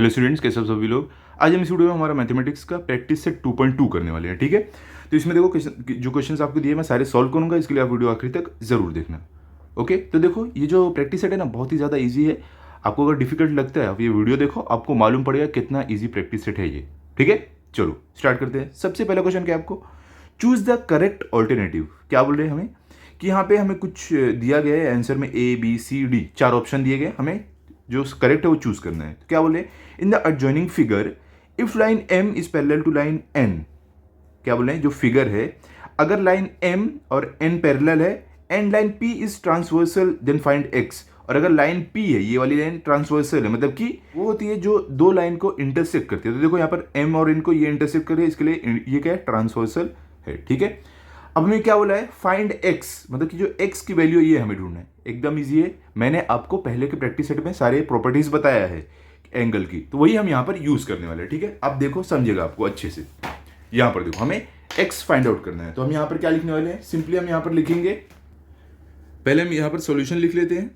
Hello students, कैसे हो सभी लोग। आज हम इस वीडियो में हमारा मैथमेटिक्स का प्रैक्टिस सेट 2.2 करने वाले हैं। ठीक है, तो इसमें देखो जो क्वेश्चंस आपको दिए मैं सारे सॉल्व करूंगा, इसके लिए आप वीडियो आखिरी तक जरूर देखना। ओके, तो देखो ये जो प्रैक्टिस सेट है ना बहुत ही ज़्यादा ईजी है। आपको अगर डिफिकल्ट लगता है आप ये वीडियो देखो, आपको मालूम पड़ेगा कितना ईजी प्रैक्टिस सेट है ये। ठीक है, चलो स्टार्ट करते हैं। सबसे पहला क्वेश्चन क्या है आपको, चूज द करेक्ट ऑल्टरनेटिव। क्या बोल रहे हैं हमें कि यहाँ पे हमें कुछ दिया गया है, आंसर में A B C D 4 option दिए गए, हमें जो करेक्ट है वो चूज करना है। तो क्या बोले, in the adjoining figure if line M is parallel to line N. क्या बोले, जो फिगर है अगर लाइन एम और एन पैरेलल है and line P is transversal then find X. और अगर लाइन पी है, ये वाली लाइन ट्रांसवर्सल है, मतलब कि वो होती है जो दो लाइन को इंटरसेक्ट करती है। तो देखो यहाँ पर एम और एन को ये इंटरसेक्ट कर रही है, इसके लिए ये क्या है, ट्रांसवर्सल है। ठीक है, अब हमें क्या बोला है, फाइंड एक्स, मतलब कि जो एक्स की वैल्यू ये हमें ढूंढना है। एकदम इजी है, मैंने आपको पहले के प्रैक्टिस सेट में सारे प्रॉपर्टीज बताया है एंगल की, तो वही हम यहाँ पर यूज करने वाले हैं। ठीक है, अब देखो समझेगा आपको अच्छे से। यहाँ पर देखो हमें एक्स फाइंड आउट करना है, तो हम यहाँ पर क्या लिखने वाले हैं, सिंपली हम यहाँ पर लिखेंगे, पहले हम यहाँ पर सॉल्यूशन लिख लेते हैं।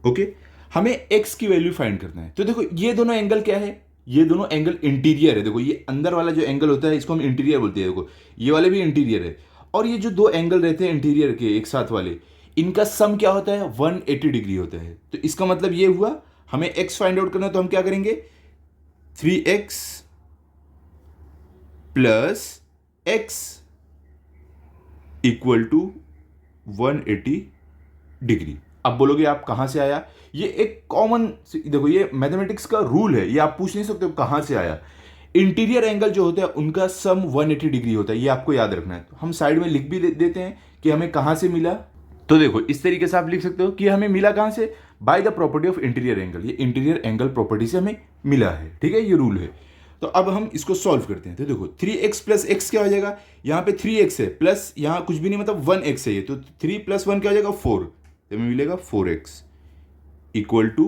ओके, हमें एक्स की वैल्यू फाइंड करना है। तो देखो ये दोनों एंगल क्या है, ये दोनों एंगल इंटीरियर है। देखो ये अंदर वाला जो एंगल होता है इसको हम इंटीरियर बोलते हैं। देखो ये वाले भी इंटीरियर है, और ये जो दो एंगल रहते हैं इंटीरियर के एक साथ वाले, इनका सम क्या होता है, 180 डिग्री होता है। तो इसका मतलब ये हुआ हमें एक्स फाइंड आउट करना है, तो हम क्या करेंगे, 3x plus X equal to 180 degree. अब बोलोगे आप कहां से आया, ये एक कॉमन, देखो ये मैथमेटिक्स का रूल है, ये आप पूछ नहीं सकते कहां से आया। इंटीरियर एंगल जो होता है उनका सम 180 डिग्री होता है, ये आपको याद रखना है। तो हम साइड में लिख भी देते हैं कि हमें कहां से मिला। तो देखो इस तरीके से आप लिख सकते हो कि हमें मिला कहां से, bye the property of interior angle. ये इंटीरियर एंगल प्रॉपर्टी से हमें मिला है। ठीक है, ये रूल है। तो अब हम इसको सॉल्व करते हैं। तो देखो 3x प्लस एक्स क्या हो जाएगा, यहाँ पे 3x है प्लस यहाँ कुछ भी नहीं, मतलब 1x है ये, तो 3 प्लस 1 क्या हो जाएगा, 4। तो हमें मिलेगा 4x इक्वल टू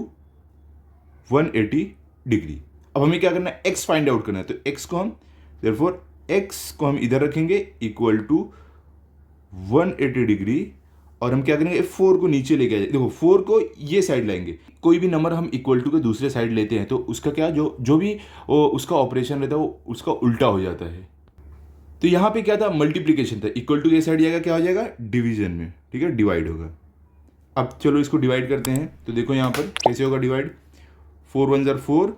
180 डिग्री। अब हमें क्या करना है, x फाइंड आउट करना है। तो x को हम देयरफॉर x को हम इधर रखेंगे इक्वल टू 180 डिग्री, और हम क्या करेंगे, 4 को नीचे लेके आए। देखो 4 को ये साइड लाएंगे, कोई भी नंबर हम इक्वल टू के दूसरे साइड लेते हैं तो उसका क्या, जो भी उसका ऑपरेशन रहता है वो उसका उल्टा हो जाता है। तो यहाँ पे क्या था, मल्टीप्लीकेशन था, इक्वल टू के साइड जाएगा क्या हो जाएगा, डिवीजन में। ठीक है, डिवाइड होगा। अब चलो इसको डिवाइड करते हैं। तो देखो यहाँ पर कैसे होगा डिवाइड, 4 1 ज़र 4,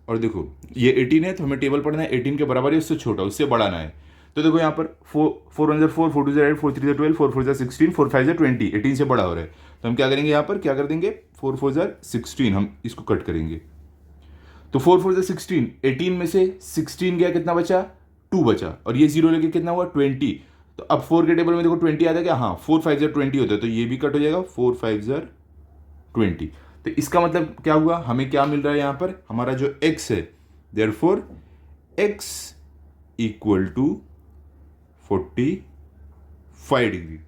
और देखो ये 18 है तो हमें टेबल पढ़ना है, 18 के बराबर है, उससे छोटा उससे बढ़ाना है। तो देखो यहाँ पर 4 1 ज़र 4, 4 2 ज़र 8, 4 3 ज़र 12, 4 4 ज़र 16, 4 5 ज़र 20, 18 से बड़ा हो रहा है। तो हम क्या करेंगे, यहाँ पर क्या कर देंगे, 4 4 ज़र 16, हम इसको कट करेंगे। तो 4 4 ज़र 16, 18 में से 16 गया, कितना बचा, 2 बचा, और ये 0 लेके कितना हुआ, 20। तो अब 4 के टेबल में देखो 20 आता है क्या, हाँ 4 5 ज़र 20 होता है, तो ये भी कट हो जाएगा, 4 5 ज़र 20। तो इसका मतलब क्या हुआ, हमें क्या मिल रहा है यहाँ पर, हमारा जो x है, therefore x equal to 45 degree.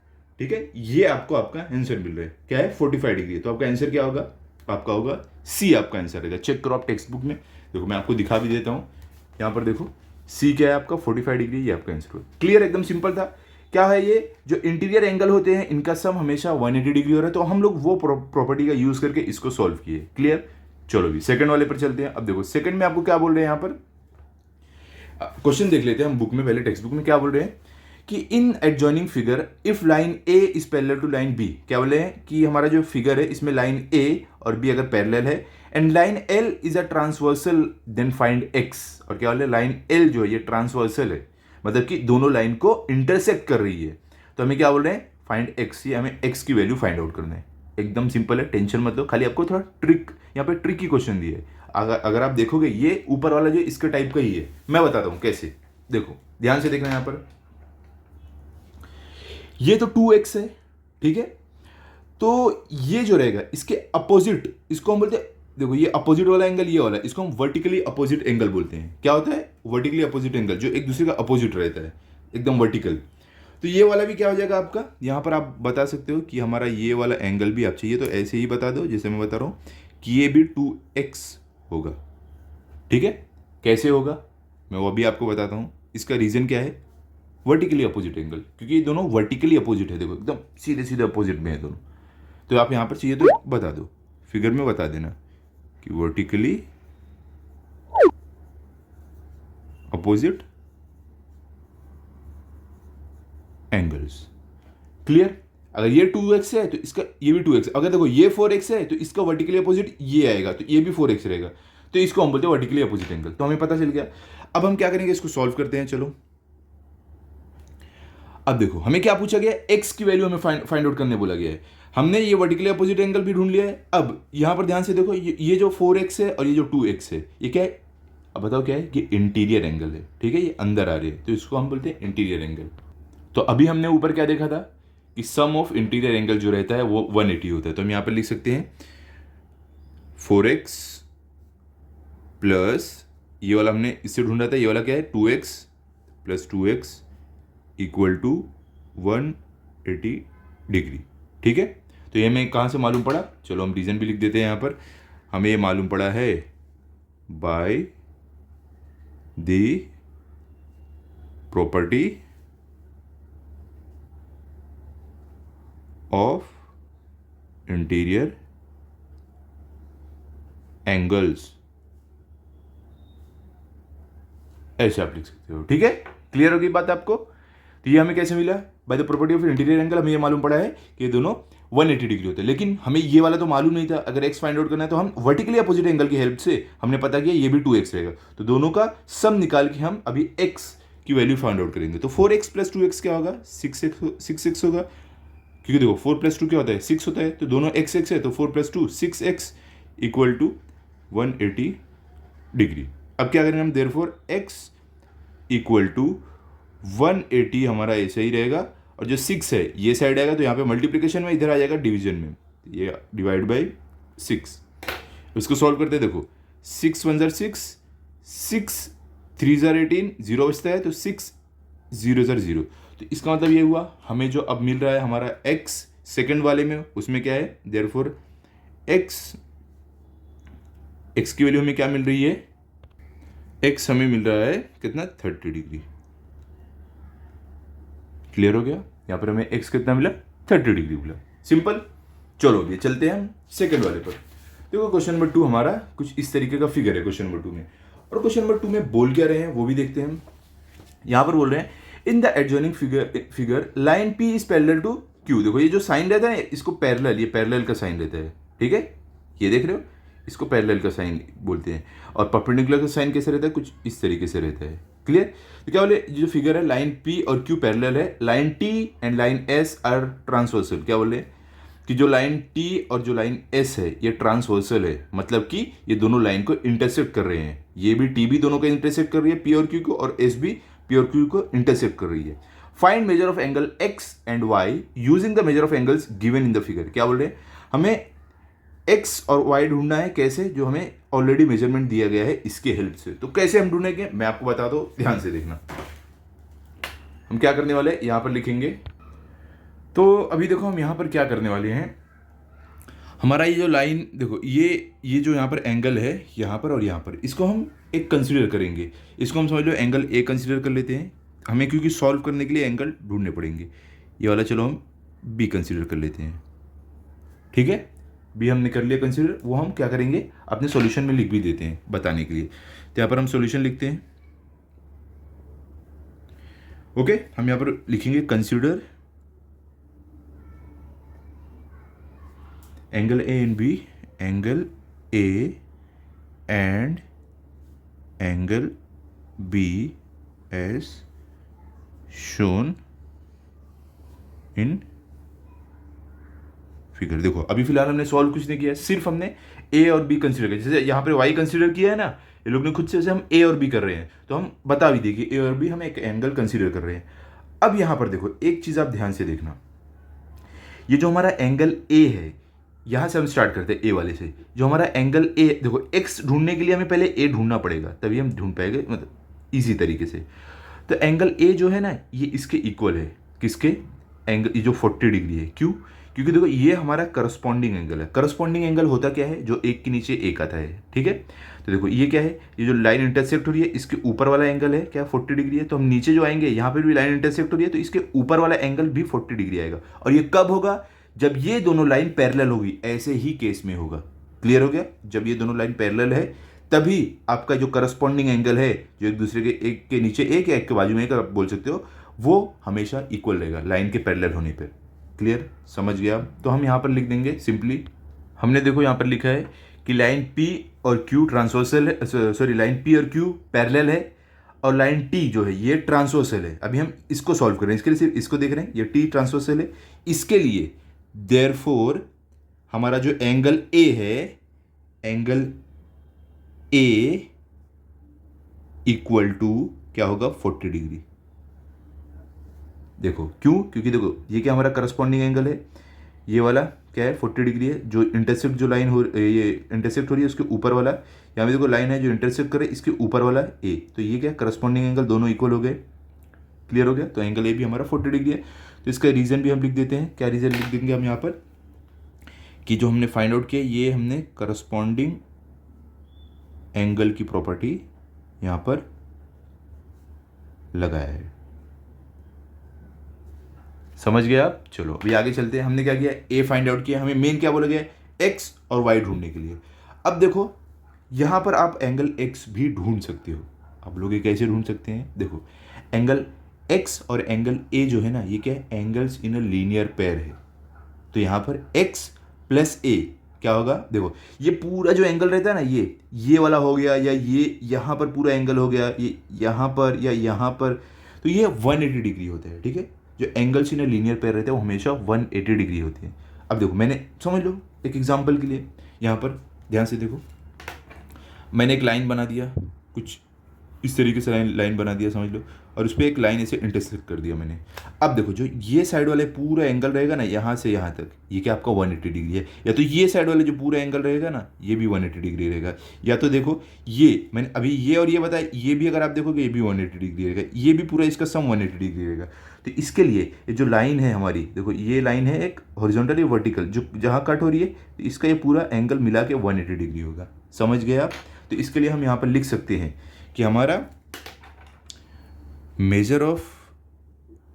ठीक है, ये आपको आपका आंसर मिल रहा है, क्या है, 45 डिग्री। तो आपका आंसर क्या होगा, आपका होगा सी, आपका आंसर रहेगा। चेक करो आप टेक्स्ट बुक में, देखो मैं आपको दिखा भी देता हूँ। यहाँ पर देखो सी क्या है आपका, 45 डिग्री, ये आपका आंसर होगा। क्लियर, एकदम सिंपल था। क्या है, ये जो इंटीरियर एंगल होते हैं इनका सम हमेशा 180 डिग्री हो रहा है, तो हम लोग वो प्रॉपर्टी का यूज करके इसको सॉल्व किए। क्लियर, चलो भी सेकंड वाले पर चलते हैं। अब देखो सेकंड में आपको क्या बोल रहे हैं, यहाँ पर क्वेश्चन देख लेते हैं हम बुक में, पहले टेक्स्ट बुक में क्या बोल रहे हैं कि in adjoining figure if line a is parallel to line b. क्या बोले हैं कि हमारा जो फिगर है इसमें लाइन ए और बी अगर पैरेलल है and line L is a transversal then find X. और क्या बोले, लाइन एल जो है ये ट्रांसवर्सल है, मतलब कि दोनों लाइन को इंटरसेक्ट कर रही है। तो हमें क्या बोल रहे हैं, फाइंड एक्स, ये हमें एक्स की वैल्यू फाइंड आउट करना है। एकदम सिंपल है, टेंशन मत लो, खाली आपको थोड़ा ट्रिक, यहाँ पे ट्रिकी क्वेश्चन दिया है। अगर आप देखोगे ये ऊपर वाला जो इसके टाइप का ही है, मैं बताता हूँ कैसे। देखो ध्यान से देखना, यहाँ पर ये तो 2x है, ठीक है, तो ये जो रहेगा इसके अपोजिट, इसको हम बोलते हैं, देखो ये अपोजिट वाला एंगल ये वाला, इसको हम वर्टिकली अपोजिट एंगल बोलते हैं। क्या होता है, वर्टिकली अपोजिट एंगल, जो एक दूसरे का अपोजिट रहता है, एकदम वर्टिकल। तो ये वाला भी क्या हो जाएगा आपका, यहाँ पर आप बता सकते हो कि हमारा ये वाला एंगल भी आप चाहिए तो ऐसे ही बता दो, जैसे मैं बता रहा हूँ कि ये भी 2x होगा। ठीक है, कैसे होगा मैं वो भी आपको बताता हूँ। इसका रीजन क्या है, वर्टिकली अपोजिट एंगल, क्योंकि ये दोनों वर्टिकली अपोजिट है, देखो एकदम सीधे सीधे अपोजिट में है दोनों। तो आप यहाँ पर चाहिए तो बता दो, फिगर में बता देना। कि वर्टिकली अपोजिट एंगल्स। क्लियर? अगर ये 2x है तो इसका ये भी 2x, अगर देखो ये 4x है तो इसका वर्टिकली अपोजिट ये आएगा, तो ये भी 4x रहेगा, तो इसको हम बोलते हैं वर्टिकली अपोजिट एंगल। तो हमें पता चल गया। अब हम क्या करेंगे, इसको सॉल्व करते हैं। चलो अब देखो हमें क्या पूछा गया, x की वैल्यू हमें फाइंड आउट करने बोला गया है। हमने ये वर्टिकली अपोजिट एंगल भी ढूंढ लिया है। अब यहां पर ध्यान से देखो, ये जो 4x है और ये जो 2x है, ये क्या है? अब बताओ क्या है? ये इंटीरियर एंगल है, ठीक है, ये अंदर आ रहे हैं, तो इसको हम बोलते हैं इंटीरियर एंगल। तो अभी हमने ऊपर क्या देखा था कि सम ऑफ इंटीरियर एंगल जो रहता है वो 180 होता है। तो हम यहां पर लिख सकते हैं 4x प्लस ये वाला हमने इससे ढूंढा था, ये वाला क्या है? 2x plus 2x equal to 180 degree. ठीक है, तो ये हमें कहाँ से मालूम पड़ा? चलो हम रीजन भी लिख देते हैं यहाँ पर। हमें ये मालूम पड़ा है bye the property of interior angles. ऐसे आप लिख सकते हो। ठीक है, क्लियर होगी बात आपको? तो ये हमें कैसे मिला? Bye the property of interior angle हमें ये मालूम पड़ा है कि ये दोनों 180 डिग्री होते हैं। लेकिन हमें ये वाला तो मालूम नहीं था। अगर x फाइंड आउट करना है तो हम वर्टिकली अपोजिट एंगल की हेल्प से हमने पता किया ये भी 2x रहेगा, तो दोनों का सम निकाल के हम अभी x की वैल्यू फाइंड आउट करेंगे। तो 4x प्लस 2x क्या होगा? 6x होगा, क्योंकि देखो 4 प्लस 2 क्या होता है? 6 होता है, तो दोनों x है, तो 4 plus 2 6x equal to 180 degree. अब क्या करेंगे हम? देयरफॉर x इक्वल टू 180 हमारा ऐसे ही रहेगा, और जो 6 है ये साइड आएगा, तो यहाँ पे मल्टीप्लिकेशन में, इधर आ जाएगा डिवीजन में, ये डिवाइड बाई 6। इसको सॉल्व करते हैं। देखो 6 1 6, 6 3 18, 0 बचता है, तो 6 0 0। तो इसका मतलब ये हुआ हमें जो अब मिल रहा है हमारा x सेकंड वाले में, उसमें क्या है? देयरफॉर x की वैल्यू हमें क्या मिल रही है? x हमें मिल रहा है कितना? 30 डिग्री। क्लियर हो गया? यहां पर हमें x कितना मिला? 30 डिग्री मिला। सिंपल। चलो ये चलते हैं हम सेकंड वाले पर। देखो क्वेश्चन नंबर 2 हमारा कुछ इस तरीके का फिगर है क्वेश्चन नंबर 2 में, और क्वेश्चन नंबर 2 में बोल क्या रहे हैं वो भी देखते हैं हम। यहां पर बोल रहे हैं in the adjoining figure line P is parallel to Q। देखो ये जो साइन रहता है इसको पैरेलल, ये पैरेलल का साइन रहता है, ठीक है, ये देख रहे हो, इसको पैरेलल का साइन बोलते हैं। और परपेंडिकुलर का साइन कैसे रहता है? कुछ इस तरीके से रहता है। क्लियर? तो क्या बोले, जो फिगर है लाइन P और Q पैरेलल है, line T and line S are transversal. क्या बोले कि जो लाइन T और जो लाइन S है ये ट्रांसवर्सल है, मतलब कि ये दोनों लाइन को इंटरसेक्ट कर रहे हैं। ये भी T भी दोनों को इंटरसेक्ट कर रही है P और Q को, और S भी P और Q को इंटरसेक्ट कर रही है। Find major of angle X and Y using the measure of angles given in the figure. क्या बोल रहे हैं? हमें x और y ढूंढना है। कैसे? जो हमें ऑलरेडी मेजरमेंट दिया गया है इसके हेल्प से। तो कैसे हम ढूंढेंगे मैं आपको बता दो, ध्यान से देखना। हम क्या करने वाले हैं, यहां पर लिखेंगे। तो अभी देखो हम यहां पर क्या करने वाले हैं, हमारा ये जो लाइन देखो, ये जो यहां पर एंगल है यहां पर और यहां पर, इसको हम एक कंसीडर करेंगे। इसको हम समझ लो एंगल ए कंसीडर कर लेते हैं। हमें क्योंकि सॉल्व करने के लिए एंगल ढूंढने पड़ेंगे। ये वाला चलो हम बी कंसीडर कर लेते हैं। ठीक है, भी हमने कर लिया कंसीडर। वो हम क्या करेंगे, अपने सॉल्यूशन में लिख भी देते हैं बताने के लिए। तो यहाँ पर हम सॉल्यूशन लिखते हैं। ओके, हम यहाँ पर लिखेंगे consider angle A and B, angle A and angle B as shown in figure. देखो अभी फिलहाल हमने सॉल्व कुछ नहीं किया, सिर्फ हमने ए और बी कंसीडर किया। जैसे यहाँ पर वाई कंसीडर किया है ना, ये लोग ने खुद से, जैसे हम ए और बी कर रहे हैं तो हम बता भी दें कि ए और बी हम एक एंगल कंसीडर कर रहे हैं। अब यहाँ पर देखो एक चीज़ आप ध्यान से देखना, ये जो हमारा एंगल ए है, यहाँ से हम स्टार्ट करते हैं ए वाले से। जो हमारा एंगल ए, देखो एक्स ढूंढने के लिए हमें पहले ए ढूंढना पड़ेगा, तभी हम ढूंढ पाएंगे, मतलब इजी तरीके से। तो एंगल ए जो है ना, ये इसके इक्वल है। किसके? एंगल, ये जो 40 डिग्री है। क्यों? क्योंकि देखो ये हमारा करस्पॉन्डिंग एंगल है। करस्पॉन्डिंग एंगल होता क्या है? जो एक के नीचे एक आता है। ठीक है, तो देखो ये क्या है, ये जो लाइन इंटरसेक्ट हो रही है इसके ऊपर वाला एंगल है क्या? 40 डिग्री है। तो हम नीचे जो आएंगे यहाँ पर भी लाइन इंटरसेक्ट हो रही है, तो इसके ऊपर वाला एंगल भी 40 डिग्री आएगा। और ये कब होगा? जब ये दोनों लाइन पैरेलल होगी। ऐसे ही केस में होगा, क्लियर हो गया? जब ये दोनों लाइन पैरेलल है तभी आपका जो करस्पॉन्डिंग एंगल है, जो एक दूसरे के, एक के नीचे एक या एक के बाजू में एक आप बोल सकते हो, वो हमेशा इक्वल रहेगा लाइन के पैरेलल होने पर। क्लियर? समझ गया? तो हम यहाँ पर लिख देंगे सिंपली, हमने देखो यहाँ पर लिखा है कि लाइन P और Q ट्रांसवर्सल है, सॉरी लाइन P और Q पैरेलल है और लाइन T जो है ये ट्रांसवर्सल है। अभी हम इसको सॉल्व कर रहे हैं, इसके लिए सिर्फ इसको देख रहे हैं, ये T ट्रांसवर्सल है। इसके लिए देयरफॉर हमारा जो एंगल A है, एंगल A इक्वल टू क्या होगा? 40 डिग्री। देखो क्यों? क्योंकि देखो ये क्या हमारा करस्पॉन्डिंग एंगल है, ये वाला क्या है 40 डिग्री है। जो इंटरसेक्ट जो लाइन हो, ये इंटरसेक्ट हो रही है उसके ऊपर वाला, यहाँ पे देखो लाइन है जो इंटरसेक्ट करे इसके ऊपर वाला ए, तो ये क्या करस्पॉन्डिंग एंगल दोनों इक्वल हो गए। क्लियर हो गया? तो एंगल ए भी हमारा 40 डिग्री है। तो इसका रीजन भी हम लिख देते हैं। क्या रीजन लिख देंगे हम यहाँ पर? कि जो हमने फाइंड आउट किया ये हमने करस्पॉन्डिंग एंगल की प्रॉपर्टी यहाँ पर लगाया है। समझ गए आप? चलो अभी आगे चलते हैं। हमने क्या किया? ए फाइंड आउट किया। हमें मेन क्या बोला गया? एक्स और वाई ढूंढने के लिए। अब देखो यहां पर आप एंगल एक्स भी ढूंढ सकते हो। आप लोग ये कैसे ढूंढ सकते हैं? देखो एंगल एक्स और एंगल ए जो है ना, ये क्या है? Angles in a linear pair है। तो यहां पर एक्स प्लस ए क्या होगा? देखो ये पूरा जो एंगल रहता है ना, ये वाला हो गया, या ये यहां पर पूरा एंगल हो गया, ये यहां पर या यहां पर, तो ये 180 डिग्री होता है। ठीक है? जो एंगल्स इन लीनियर पेयर रहते हैं वो हमेशा 180 डिग्री होती है। अब देखो मैंने, समझ लो एक एग्जांपल के लिए, यहाँ पर ध्यान से देखो, मैंने एक लाइन बना दिया, कुछ इस तरीके से लाइन बना दिया समझ लो, और उस पर एक लाइन ऐसे इंटरसेक्ट कर दिया मैंने। अब देखो जो ये साइड वाले पूरा एंगल रहेगा ना यहाँ से यहाँ तक, ये क्या आपका 180 डिग्री है। या तो ये साइड वाले जो पूरा एंगल रहेगा ना, ये भी 180 डिग्री रहेगा। या तो देखो ये मैंने अभी ये और ये बताया, ये भी अगर आप देखोगे ये भी 180 डिग्री रहेगा, ये भी पूरा इसका सम 180 डिग्री रहेगा। तो इसके लिए ये जो लाइन है हमारी, देखो ये लाइन है एक हॉरिजॉन्टल या वर्टिकल, जो जहाँ कट हो रही है, तो इसका ये पूरा एंगल मिला के 180 डिग्री होगा। समझ गए आप? तो इसके लिए हम यहाँ पर लिख सकते हैं कि हमारा measure of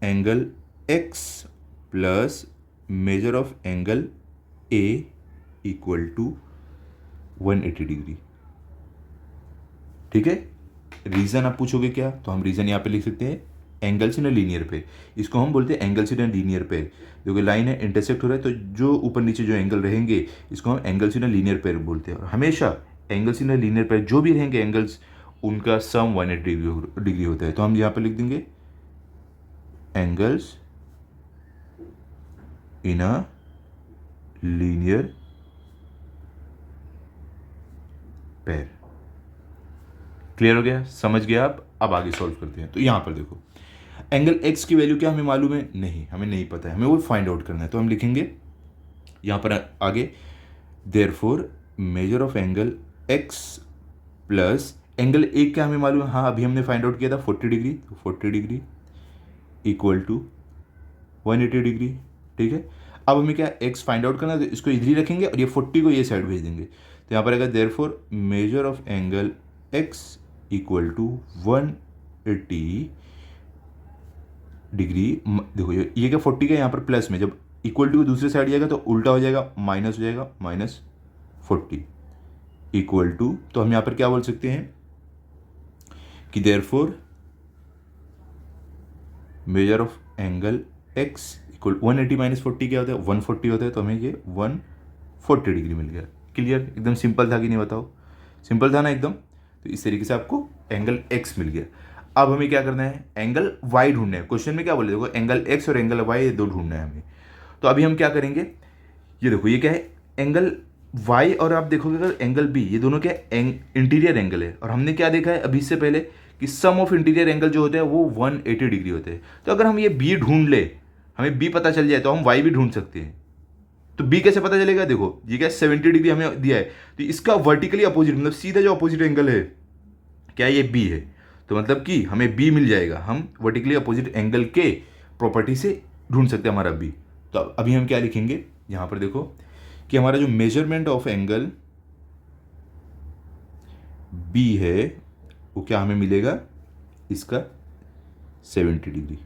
angle X plus measure of angle A equal to 180 degree. ठीक है? रीजन आप पूछोगे क्या, तो हम रीजन यहाँ पे लिख सकते हैं angles in a linear pair. इसको हम बोलते हैं angles in a linear pair. देखो लाइन है इंटरसेक्ट हो रहा है, तो जो ऊपर नीचे जो एंगल रहेंगे इसको हम angles in a linear pair बोलते हैं। और हमेशा angles in a linear pair जो भी रहेंगे एंगल्स, उनका सम 180 डिग्री होता है। तो हम यहाँ पे लिख देंगे angles in a linear pair. Clear हो गया? समझ गया आप? अब आगे सॉल्व करते हैं। तो यहां पर देखो एंगल एक्स की वैल्यू क्या हमें मालूम है? नहीं, हमें नहीं पता है, हमें वो फाइंड आउट करना है। तो हम लिखेंगे यहां पर आगे therefore measure of angle X plus angle A क्या हमें मालूम है? हाँ अभी हमने फाइंड आउट किया था 40 डिग्री, तो 40 डिग्री इक्वल टू 180 डिग्री। ठीक है? अब हमें क्या एक्स फाइंड आउट करना है, तो इसको इधर ही रखेंगे और ये 40 को ये साइड भेज देंगे। तो यहाँ पर आएगा therefore measure of angle X equal to 180 degree. देखो ये क्या 40 का यहाँ पर प्लस में, जब इक्वल टू दूसरे साइड जाएगा तो उल्टा हो जाएगा, माइनस हो जाएगा, -40 इक्वल टू, तो हम यहाँ पर क्या बोल सकते हैं कि therefore measure of angle X equal 180 minus 40 क्या होता है? 140 होता है। तो हमें ये 140 डिग्री मिल गया। क्लियर? एकदम सिंपल था कि नहीं बताओ? सिंपल था ना एकदम? तो इस तरीके से आपको एंगल एक्स मिल गया। अब हमें क्या करना है? एंगल वाई ढूंढना है। क्वेश्चन में क्या बोले? देखो एंगल एक्स और एंगल वाई ये दो ढूंढना है हमें। तो अभी हम क्या करेंगे? ये देखो ये क्या है? एंगल वाई, और आप देखोगे अगर एंगल बी, ये दोनों क्या है? इंटीरियर एंगल है। और हमने क्या देखा है अभी इससे पहले कि सम ऑफ इंटीरियर एंगल जो होते हैं वो 180 डिग्री होते हैं। तो अगर हम ये बी ढूंढ ले, हमें बी पता चल जाए, तो हम वाई भी ढूंढ सकते हैं। तो बी कैसे पता चलेगा? देखो ये क्या 70 डिग्री हमें दिया है, तो इसका वर्टिकली अपोजिट, मतलब सीधा जो अपोजिट एंगल है क्या ये बी है। तो मतलब कि हमें बी मिल जाएगा, हम वर्टिकली अपोजिट एंगल के प्रॉपर्टी से ढूंढ सकते हैं हमारा बी। तो अभी हम क्या लिखेंगे यहाँ पर? देखो कि हमारा जो मेजरमेंट ऑफ एंगल बी है वो क्या हमें मिलेगा? इसका 70 डिग्री।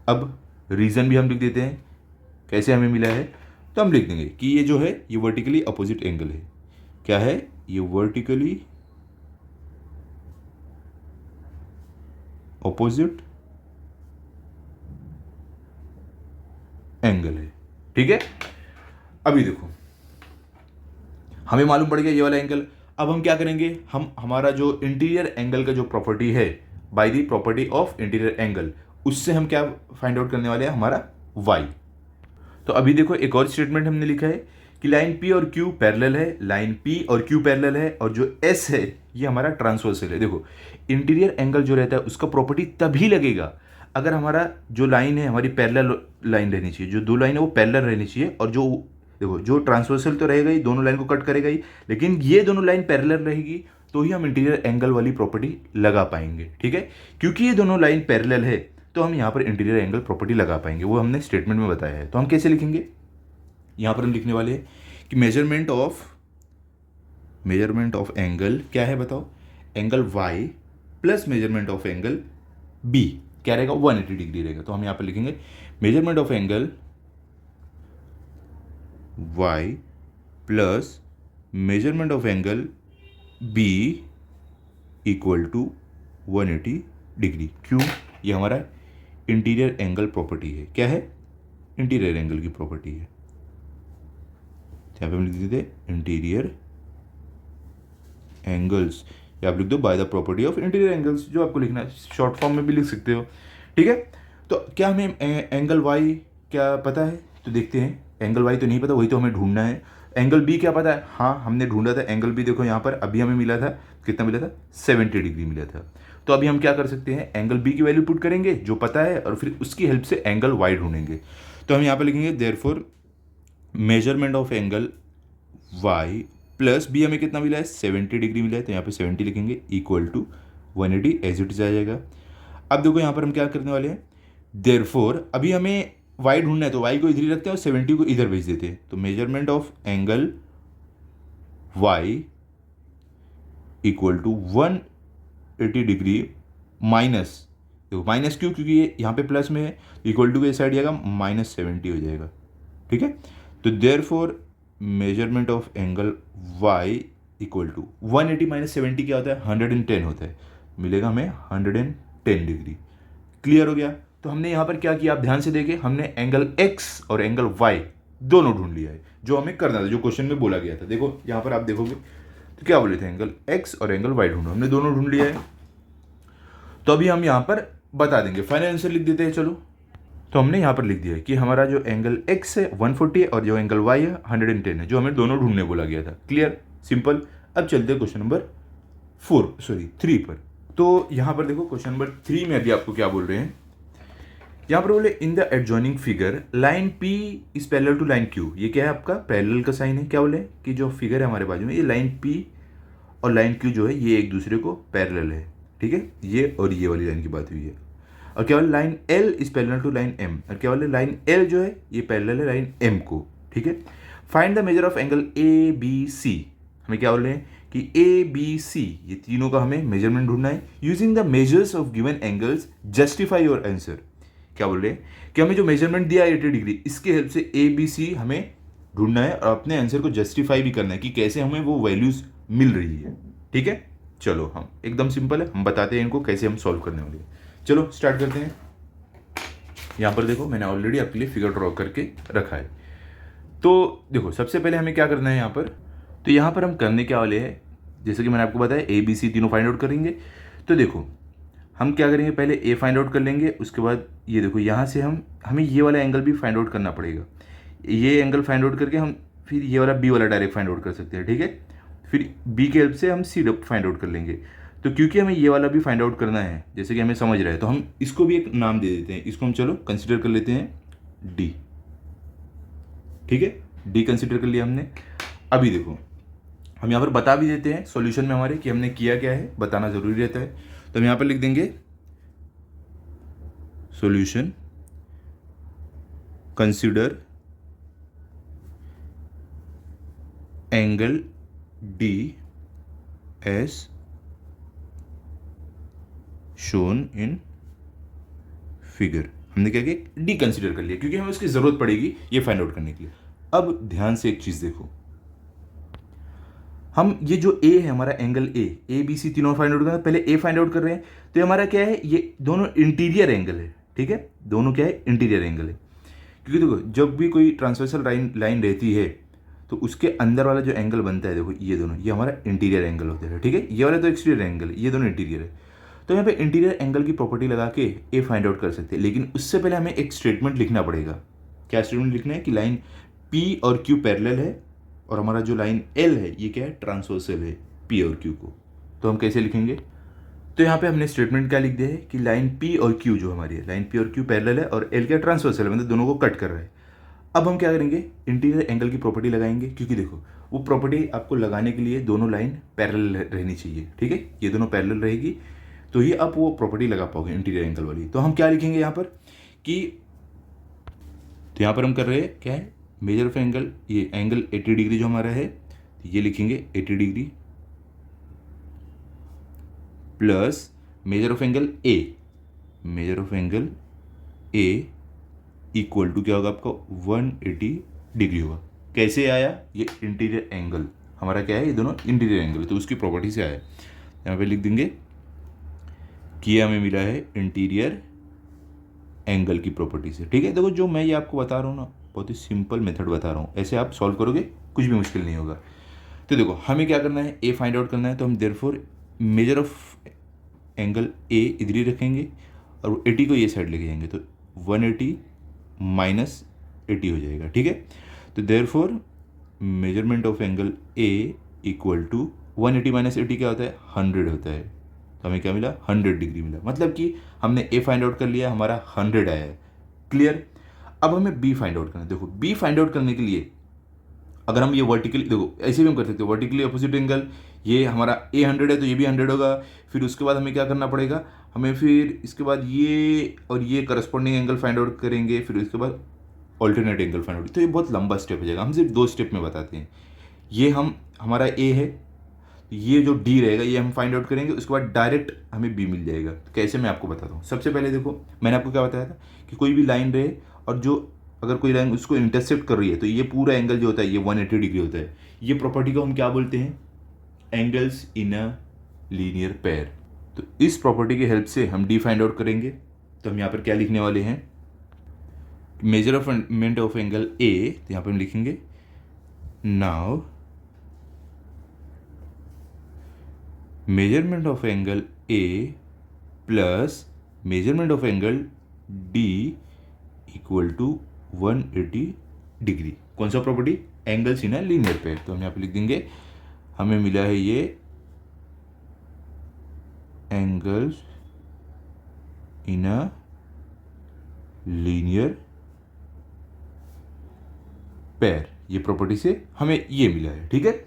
अब रीजन भी हम लिख देते हैं कैसे हमें मिला है। तो हम लिख देंगे कि ये जो है ये वर्टिकली अपोजिट एंगल है। क्या है, ये वर्टिकली ऑपोजिट एंगल है। ठीक है, अभी देखो हमें मालूम पड़ गया ये वाला एंगल। अब हम क्या करेंगे, हम हमारा जो इंटीरियर एंगल का जो प्रॉपर्टी है, bye the property of interior angle, उससे हम क्या फाइंड आउट करने वाले हैं, हमारा y। तो अभी देखो एक और स्टेटमेंट हमने लिखा है कि लाइन P और Q पैरेलल है, लाइन P और Q पैरेलल है, और जो S है ये हमारा ट्रांसवर्सल है। देखो इंटीरियर एंगल जो रहता है उसका प्रॉपर्टी तभी लगेगा अगर हमारा जो लाइन है हमारी पैरेलल लाइन रहनी चाहिए, जो दो लाइन है वो पैरेलल रहनी चाहिए, और जो देखो जो ट्रांसवर्सल तो रहेगा ही, दोनों लाइन को कट करेगा ही, लेकिन ये दोनों लाइन पैरेलल रहेगी तो ही हम इंटीरियर एंगल वाली प्रॉपर्टी लगा पाएंगे। ठीक है, क्योंकि ये दोनों लाइन पैरेलल है तो हम यहाँ पर इंटीरियर एंगल प्रॉपर्टी लगा पाएंगे, वो हमने स्टेटमेंट में बताया है। तो हम कैसे लिखेंगे, यहाँ पर हम लिखने वाले हैं कि मेजरमेंट ऑफ एंगल क्या है बताओ, angle y plus measurement of angle b क्या रहेगा, 180 डिग्री रहेगा। तो हम यहाँ पर लिखेंगे measurement of angle y plus measurement of angle b equal to 180 degree. क्यों, ये हमारा इंटीरियर एंगल प्रॉपर्टी है। क्या है, इंटीरियर एंगल की प्रॉपर्टी है। यहाँ पे हम लिख देते इंटीरियर एंगल्स, या आप लिख दो bye the property of interior angles, जो आपको लिखना है, शॉर्ट फॉर्म में भी लिख सकते हो। ठीक है, तो क्या हमें एंगल वाई क्या पता है, तो देखते हैं। एंगल वाई तो नहीं पता, वही तो हमें ढूंढना है। एंगल बी क्या पता है, हाँ हमने ढूंढा था एंगल बी, देखो यहाँ पर अभी हमें मिला था, कितना मिला था, 70 डिग्री मिला था। तो अभी हम क्या कर सकते हैं, एंगल बी की वैल्यू पुट करेंगे जो पता है, और फिर उसकी हेल्प से एंगल वाई ढूंढेंगे। तो हम यहाँ पर लिखेंगे therefore measurement of angle y plus B हमें कितना मिला है, 70 डिग्री मिला है, तो यहाँ पे 70 लिखेंगे equal to 180 as it is आ जाएगा। अब देखो यहाँ पर हम क्या करने वाले हैं, देयरफॉर अभी हमें y ढूंढना है तो y को इधर ही रखते हैं और 70 को इधर भेज देते हैं। तो measurement of angle y equal to 180 degree minus, देखो माइनस क्यों, क्योंकि ये यहाँ पे प्लस में है, इक्वल टू के साइड जाएगा -70 हो जाएगा। ठीक है, तो therefore measurement of angle y equal to 180 minus 70 क्या होता है, 110 होता है, मिलेगा हमें 110 डिग्री। क्लियर हो गया। तो हमने यहाँ पर क्या किया, आप ध्यान से देखें, हमने एंगल x और एंगल y दोनों ढूंढ लिया है, जो हमें करना था, जो क्वेश्चन में बोला गया था। देखो यहाँ पर आप देखोगे तो क्या बोले थे, एंगल x और एंगल y ढूंढो, हमने दोनों ढूंढ लिया है। तो अभी हम यहाँ पर बता देंगे, फाइनल आंसर लिख देते हैं। चलो, तो हमने यहाँ पर लिख दिया है कि हमारा जो एंगल x है 140 है और जो एंगल y है 110 है, जो हमें दोनों ढूंढने बोला गया था। Clear, simple. अब चलते हैं क्वेश्चन नंबर 3 पर। तो यहाँ पर देखो क्वेश्चन नंबर 3 में अभी आपको क्या बोल रहे हैं, यहाँ पर बोले in the adjoining figure line P is parallel to line Q। ये क्या है, आपका पैरेलल का साइन है। क्या बोले कि जो फिगर है हमारे बाजू में, ये लाइन P और लाइन Q जो है ये एक दूसरे को पैरेलल है। ठीक है, ये और ये वाली लाइन की बात हुई है। और क्या बोले line L is parallel to line M, और क्या बोले लाइन L जो है ये पैरेलल है लाइन M को। ठीक है, find the measure of angle ABC। हमें क्या बोल रहे हैं कि ABC ये तीनों का हमें मेजरमेंट ढूंढना है। Using the measures of given angles justify your answer. क्या बोल रहे हैं कि हमें जो मेजरमेंट दिया है 80 डिग्री, इसके हेल्प से ABC हमें ढूंढना है और अपने आंसर को जस्टिफाई भी करना है कि कैसे हमें वो वैल्यूज मिल रही है। ठीक है, चलो हम एकदम सिंपल है, हम बताते हैं इनको कैसे हम सॉल्व करने वाले हैं। चलो स्टार्ट करते हैं। यहाँ पर देखो मैंने ऑलरेडी आपके लिए फिगर ड्रॉ करके रखा है। तो देखो सबसे पहले हमें क्या करना है यहाँ पर, तो यहाँ पर हम करने क्या वाले हैं, जैसे कि मैंने आपको बताया ABC तीनों फाइंड आउट करेंगे। तो देखो हम क्या करेंगे, पहले A फाइंड आउट कर लेंगे, उसके बाद ये देखो यहाँ से हमें ये वाला एंगल भी फाइंड आउट करना पड़ेगा। ये एंगल फाइंड आउट करके हम फिर ये वाला B वाला डायरेक्ट फाइंड आउट कर सकते हैं। ठीक है, फिर B के हेल्प से हम C फाइंड आउट कर लेंगे। तो क्योंकि हमें ये वाला भी फाइंड आउट करना है, जैसे कि हमें समझ रहा है, तो हम इसको भी एक नाम दे देते हैं। इसको हम चलो कंसिडर कर लेते हैं D। ठीक है, D कंसिडर कर लिया हमने। अभी देखो हम यहाँ पर बता भी देते हैं सॉल्यूशन में हमारे कि हमने किया क्या है, बताना जरूरी रहता है। तो हम यहाँ पर लिख देंगे solution consider angle D as shown in figure. हमने क्या किया, डी कंसिडर कर लिया क्योंकि हमें उसकी जरूरत पड़ेगी ये फाइंड आउट करने के लिए। अब ध्यान से एक चीज देखो, हम ये जो ए है हमारा एंगल ए बी सी तीनों फाइंड आउट करना है। पहले ए फाइंड आउट कर रहे हैं, तो ये हमारा क्या है, ये दोनों इंटीरियर एंगल है। ठीक है, दोनों क्या है, इंटीरियर एंगल है। क्योंकि देखो जब भी कोई ट्रांसवर्सल लाइन रहती है तो उसके अंदर वाला जो एंगल बनता है, देखो ये दोनों, ये हमारा इंटीरियर एंगल होता है। ठीक है, ये वाला तो एक्सटीरियर एंगल है, ये दोनों इंटीरियर है। तो यहाँ पे इंटीरियर एंगल की प्रॉपर्टी लगा के ए फाइंड आउट कर सकते हैं, लेकिन उससे पहले हमें एक स्टेटमेंट लिखना पड़ेगा। क्या स्टेटमेंट लिखना है कि लाइन पी और क्यू पैरेलल है और हमारा जो लाइन एल है ये क्या है, ट्रांसवर्सल है पी और क्यू को। तो हम कैसे लिखेंगे, तो यहाँ पे हमने स्टेटमेंट क्या लिख दिया है कि लाइन पी और क्यू जो हमारी है, लाइन पी और क्यू पैरेलल है और एल क्या ट्रांसवर्सल है, मतलब दोनों को कट कर रहा है। अब हम क्या करेंगे, इंटीरियर एंगल की प्रॉपर्टी लगाएंगे, क्योंकि देखो वो प्रॉपर्टी आपको लगाने के लिए दोनों लाइन पैरेलल रहनी चाहिए। ठीक है, ये दोनों पैरेलल रहेगी तो ही आप वो प्रॉपर्टी लगा पाओगे इंटीरियर एंगल वाली। तो हम क्या लिखेंगे यहाँ पर कि, तो यहाँ पर हम कर रहे हैं क्या है, मेजर ऑफ एंगल, ये एंगल 80 डिग्री जो हमारा है, तो ये लिखेंगे 80 degree plus measure of angle A, measure of angle A equal to क्या होगा आपका 180 डिग्री होगा। कैसे आया, ये इंटीरियर एंगल हमारा क्या है, ये दोनों इंटीरियर एंगल, तो उसकी प्रॉपर्टी से आया। यहाँ पे लिख देंगे कि हमें मिला है इंटीरियर एंगल की प्रॉपर्टी से। ठीक है, देखो जो मैं ये आपको बता रहा हूँ ना, बहुत ही सिंपल मेथड बता रहा हूँ, ऐसे आप सॉल्व करोगे कुछ भी मुश्किल नहीं होगा। तो देखो हमें क्या करना है, ए फाइंड आउट करना है, तो हम देयरफॉर मेजर ऑफ एंगल ए इधर ही रखेंगे और 80 को ये साइड लेके जाएंगे, तो 180 माइनस 80 हो जाएगा। ठीक है, तो therefore measurement of angle A equal to 180 minus 80 क्या होता है, 100 होता है। तो हमें क्या मिला, 100 डिग्री मिला, मतलब कि हमने ए फाइंड आउट कर लिया, हमारा 100 आया है। क्लियर। अब हमें बी फाइंड आउट करना है। देखो बी फाइंड आउट करने के लिए अगर हम ये वर्टिकली, देखो ऐसे भी हम कर सकते हो, वर्टिकली अपोजिट एंगल, ये हमारा ए 100 है तो ये भी 100 होगा। फिर उसके बाद हमें क्या करना पड़ेगा, हमें फिर इसके बाद ये और ये करस्पॉन्डिंग एंगल फाइंड आउट करेंगे, फिर उसके बाद ऑल्टरनेट एंगल फाइंड आउट। तो ये बहुत लंबा स्टेप हो जाएगा, हम सिर्फ 2 स्टेप में बताते हैं। ये हम हमारा ए है, ये जो डी रहेगा ये हम फाइंड आउट करेंगे, उसके बाद डायरेक्ट हमें बी मिल जाएगा। तो कैसे मैं आपको बताता हूँ। सबसे पहले देखो मैंने आपको क्या बताया था कि कोई भी लाइन रहे और जो अगर कोई लाइन उसको इंटरसेप्ट कर रही है तो ये पूरा एंगल जो होता है ये 180 डिग्री होता है। ये प्रॉपर्टी को हम क्या बोलते हैं, angles in a linear pair. तो इस प्रॉपर्टी की हेल्प से हम डी फाइंड आउट करेंगे। तो हम यहाँ पर क्या लिखने वाले हैं, मेजरमेंट ऑफ एंगल ए, तो यहाँ पर हम लिखेंगे now measurement of angle A plus measurement of angle D equal to 180 degree. कौन सा property, angles in a linear pair. तो हम यहाँ पे लिख देंगे हमें मिला है ये angles in a linear pair, ये प्रॉपर्टी से हमें ये मिला है। ठीक है,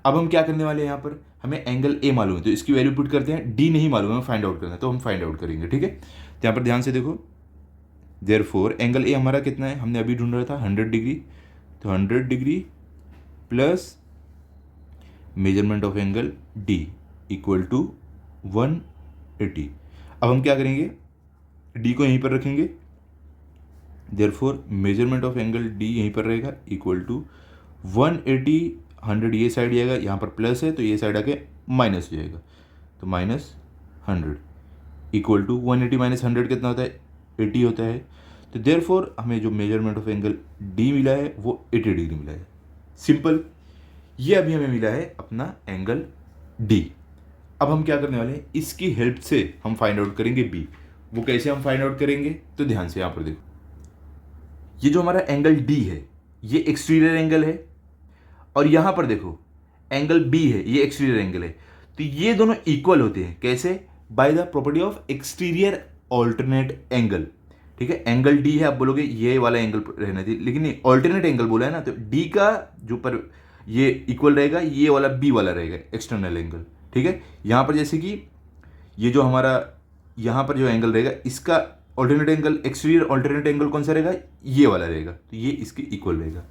अब हम क्या करने वाले हैं, यहाँ पर हमें एंगल ए मालूम है तो इसकी वैल्यू पुट करते हैं, डी नहीं मालूम है, हमें फाइंड आउट करना है तो हम फाइंड आउट करेंगे। ठीक है, तो यहाँ पर ध्यान से देखो, देयरफॉर एंगल ए हमारा कितना है, हमने अभी ढूंढ रहा था 100 डिग्री, तो 100 degree plus measurement of angle D equal to 180। अब हम क्या करेंगे, डी को यहीं पर रखेंगे, therefore measurement of angle D यहीं पर रहेगा इक्वल टू 180, 100 ये साइड जाएगा, यहाँ पर प्लस है तो ये साइड आके माइनस हो जाएगा, तो माइनस 100 इक्वल टू 180 माइनस 100 कितना होता है, 80 होता है। तो देयरफॉर हमें जो मेजरमेंट ऑफ एंगल डी मिला है वो 80 डिग्री मिला है। सिंपल, ये अभी हमें मिला है अपना एंगल डी। अब हम क्या करने वाले हैं, इसकी हेल्प से हम फाइंड आउट करेंगे बी। वो कैसे हम फाइंड आउट करेंगे, तो ध्यान से यहाँ पर देखो, ये जो हमारा एंगल डी है ये एक्सटीरियर एंगल है और यहां पर देखो एंगल बी है, ये एक्सटीरियर एंगल है। तो ये दोनों इक्वल होते हैं, कैसे, bye the property of exterior alternate angle. ठीक है, एंगल डी है, आप बोलोगे ये वाला एंगल रहना चाहिए, लेकिन ये ऑल्टरनेट एंगल बोला है ना, तो डी का जो पर ये इक्वल रहेगा, ये वाला बी वाला रहेगा एक्सटर्नल एंगल। ठीक है, यहां पर जैसे कि ये जो हमारा यहां पर जो एंगल रहेगा इसका alternate angle, exterior alternate angle कौन सा रहेगा, ये वाला रहेगा, तो ये इसके इक्वल रहेगा।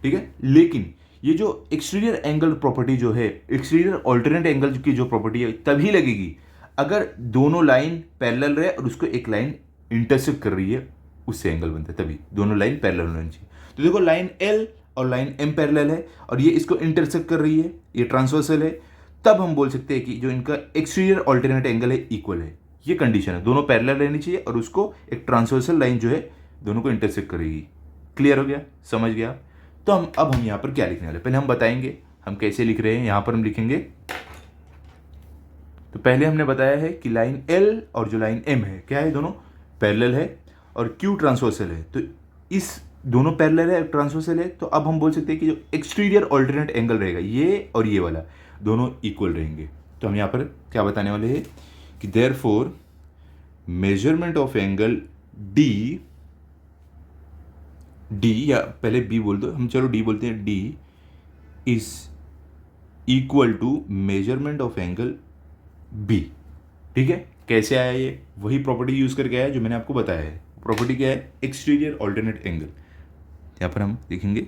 ठीक है, लेकिन ये जो एक्सटीरियर एंगल प्रॉपर्टी जो है, एक्सटीरियर ऑल्टरनेट एंगल की जो प्रॉपर्टी है तभी लगेगी अगर दोनों लाइन पैरेलल रहे और उसको एक लाइन इंटरसेक्ट कर रही है, उससे एंगल बनता है, तभी दोनों लाइन पैरेलल होनी चाहिए। तो देखो लाइन एल और लाइन एम पैरेलल है और ये इसको इंटरसेक्ट कर रही है, ये ट्रांसवर्सल है, तब हम बोल सकते हैं कि जो इनका एक्सटीरियर ऑल्टरनेट एंगल है इक्वल है। ये कंडीशन है, दोनों पैरेलल रहनी चाहिए और उसको एक ट्रांसवर्सल लाइन जो है दोनों को इंटरसेक्ट करेगी। क्लियर हो गया, समझ गया? तो अब हम यहाँ पर क्या लिखने वाले, पहले हम बताएंगे हम कैसे लिख रहे हैं। यहाँ पर हम लिखेंगे, तो पहले हमने बताया है कि लाइन एल और जो लाइन एम है क्या है, दोनों पैरेलल है और क्यू ट्रांसवर्सल है। तो इस दोनों पैरेलल है, ट्रांसवर्सल है, तो अब हम बोल सकते हैं कि जो एक्सटीरियर ऑल्टरनेट एंगल रहेगा ये और ये वाला दोनों इक्वल रहेंगे। तो हम यहाँ पर क्या बताने वाले हैं कि therefore measurement of angle D, या पहले बी बोल दो, हम चलो डी बोलते हैं, D is equal to measurement of angle B. ठीक है, कैसे आया ये, वही प्रॉपर्टी यूज करके आया जो मैंने आपको बताया है। प्रॉपर्टी क्या है, एक्सटीरियर ऑल्टरनेट एंगल। यहाँ पर हम लिखेंगे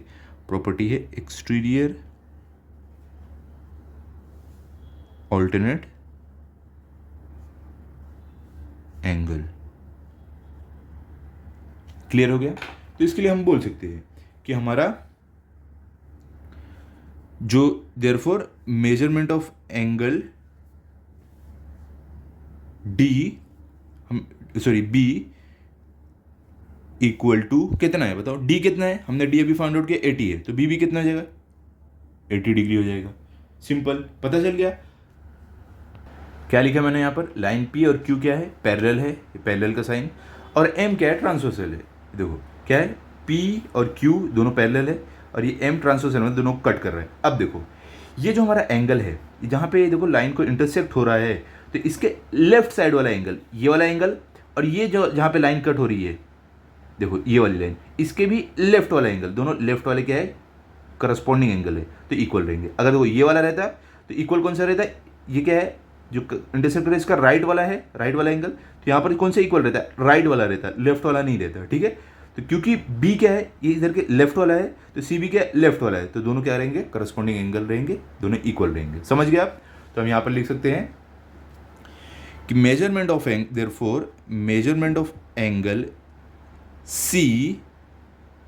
प्रॉपर्टी है एक्सटीरियर ऑल्टरनेट एंगल। क्लियर हो गया? तो इसके लिए हम बोल सकते हैं कि हमारा जो therefore measurement of angle D, हम सॉरी बी इक्वल टू कितना है, बताओ डी कितना है, हमने डी अभी फाइंड आउट किया 80 है, तो बी भी कितना हो जाएगा, 80 डिग्री हो जाएगा। सिंपल, पता चल गया। क्या लिखा मैंने यहाँ पर, लाइन पी और क्यू क्या है, पैरेलल है, पैरेलल का साइन, और एम क्या है, ट्रांसवर्सल है। देखो क्या है, पी और क्यू दोनों पैरेलल है और ये एम ट्रांसवर्सल में दोनों कट कर रहे हैं। अब देखो ये जो हमारा एंगल है, जहाँ पे देखो लाइन को इंटरसेक्ट हो रहा है, तो इसके लेफ्ट साइड वाला एंगल, ये वाला एंगल, और ये जो जहाँ पे लाइन कट हो रही है, देखो ये वाली लाइन, इसके भी लेफ्ट वाला एंगल, दोनों लेफ्ट वाले क्या है, करस्पॉन्डिंग एंगल है, तो इक्वल रहेंगे। अगर देखो ये वाला रहता तो इक्वल कौन सा रहता है, ये क्या है जो इंटरसेक्ट है इसका राइट वाला है, राइट वाला एंगल, तो यहाँ पर कौन सा इक्वल रहता है, राइट वाला रहता है, लेफ्ट वाला नहीं रहता। ठीक है, तो क्योंकि बी क्या है, ये इधर के लेफ्ट वाला है, तो सी बी क्या है, लेफ्ट वाला है, तो दोनों क्या रहेंगे, करस्पॉन्डिंग एंगल रहेंगे, दोनों इक्वल रहेंगे। समझ गए आप? तो हम यहाँ पर लिख सकते हैं कि measurement of angle, therefore measurement of angle C